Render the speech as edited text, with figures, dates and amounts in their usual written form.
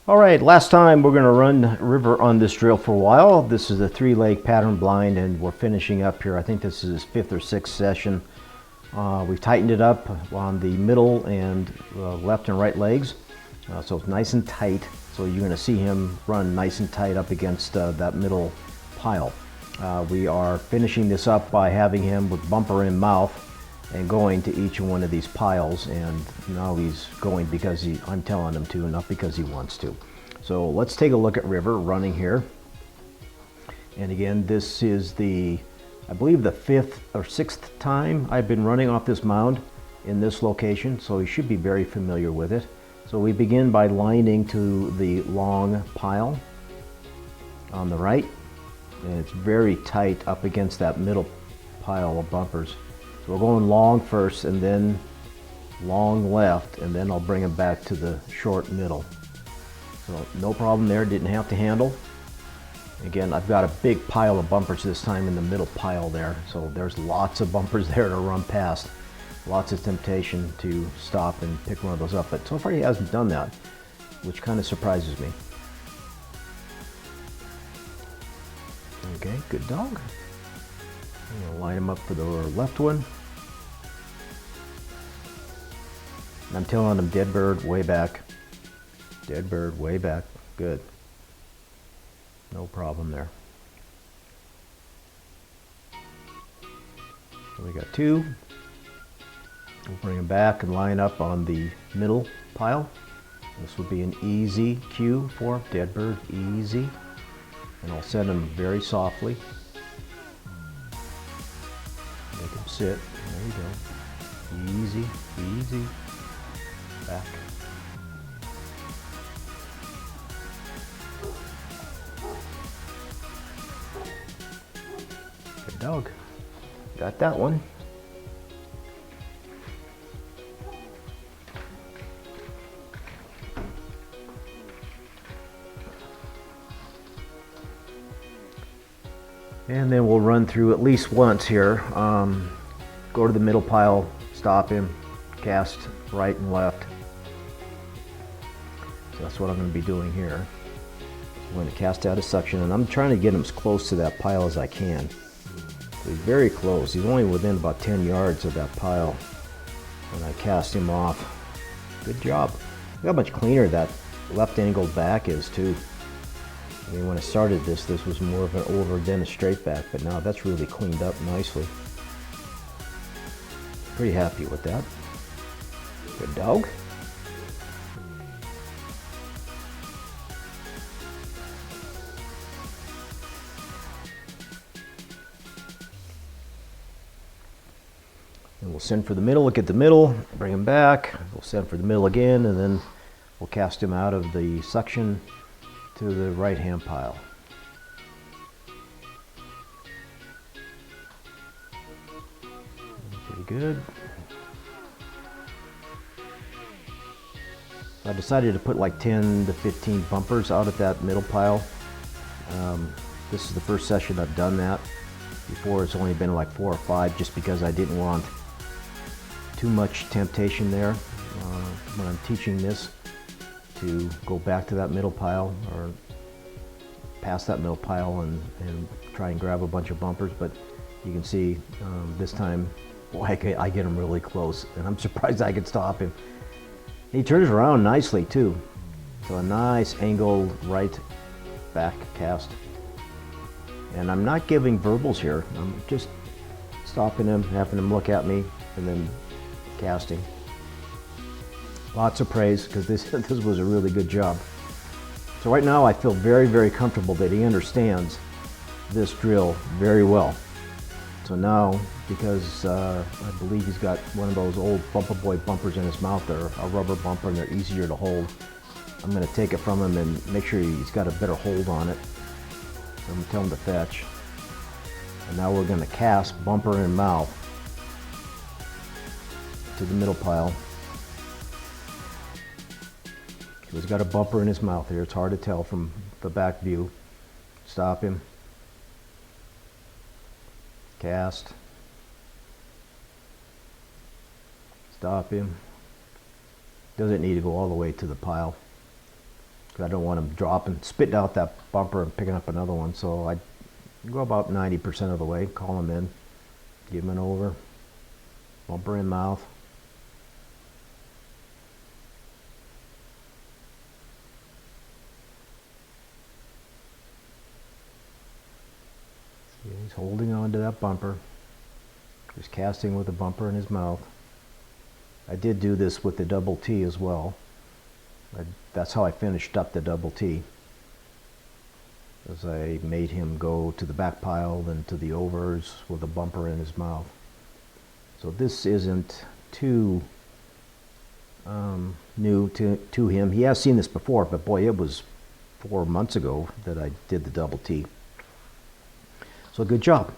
All right, last time we're going to run river on this drill for a while. This is a 3-leg pattern blind and we're finishing up here. I think this is his 5th or 6th session. We've tightened it up on the middle and left and right legs. So it's nice and tight. So you're going to see him run nice and tight up against that middle pile. We are finishing this up by having him with bumper in mouth and going to each one of these piles, and now he's going because I'm telling him to, not because he wants to. So let's take a look at River running here. And again, this is I believe the 5th or 6th time I've been running off this mound in this location, so he should be very familiar with it. So we begin by lining to the long pile on the right, and it's very tight up against that middle pile of bumpers. So we're going long first and then long left, and then I'll bring him back to the short middle. So no problem there, didn't have to handle. Again, I've got a big pile of bumpers this time in the middle pile there, so there's lots of bumpers there to run past. Lots of temptation to stop and pick one of those up, but so far he hasn't done that, which kind of surprises me. Okay, good dog. I'm gonna line him up for the left one. And I'm telling him dead bird way back. Dead bird way back. Good. No problem there. So we got 2. We'll bring him back and line up on the middle pile. This will be an easy cue for dead bird, easy. And I'll send him very softly. Make him sit. There you go. Easy, easy. Back. Good dog. Got that one. And then we'll run through at least once here. Go to the middle pile, stop him, cast right and left. So that's what I'm going to be doing here. I'm going to cast out a suction, and I'm trying to get him as close to that pile as I can. So he's very close. He's only within about 10 yards of that pile. And I cast him off. Good job. Look how much cleaner that left angled back is too. I mean, when I started this was more of an over than a straight back, but now that's really cleaned up nicely. Pretty happy with that. Good dog. And we'll send for the middle, look at the middle, bring him back. We'll send for the middle again, and then we'll cast him out of the suction to the right hand pile. Pretty good. I decided to put like 10 to 15 bumpers out at that middle pile. This is the first session I've done that. Before it's only been like 4 or 5, just because I didn't want too much temptation there when I'm teaching this, to go back to that middle pile or past that middle pile and try and grab a bunch of bumpers. But you can see this time, boy, I get him really close, and I'm surprised I could stop him. He turns around nicely too, so a nice angled right back cast. And I'm not giving verbals here, I'm just stopping him, having him look at me, and then casting. Lots of praise, because this was a really good job. So right now I feel very, very comfortable that he understands this drill very well. So now, because I believe he's got one of those old Bumper Boy bumpers in his mouth, they're a rubber bumper and they're easier to hold. I'm going to take it from him and make sure he's got a better hold on it. So I'm going to tell him to fetch. And now we're going to cast bumper in mouth to the middle pile. He's got a bumper in his mouth here. It's hard to tell from the back view. Stop him. Cast. Stop him. Doesn't need to go all the way to the pile. 'cause I don't want him dropping, spitting out that bumper and picking up another one. So I go about 90% of the way, call him in, give him an over, bumper in mouth. See, he's holding on to that bumper, just casting with the bumper in his mouth. I did do this with the double T as well. That's how I finished up the double T. As I made him go to the back pile, then to the overs with a bumper in his mouth. So this isn't too new to him. He has seen this before, but boy, it was 4 months ago that I did the double T. So good job.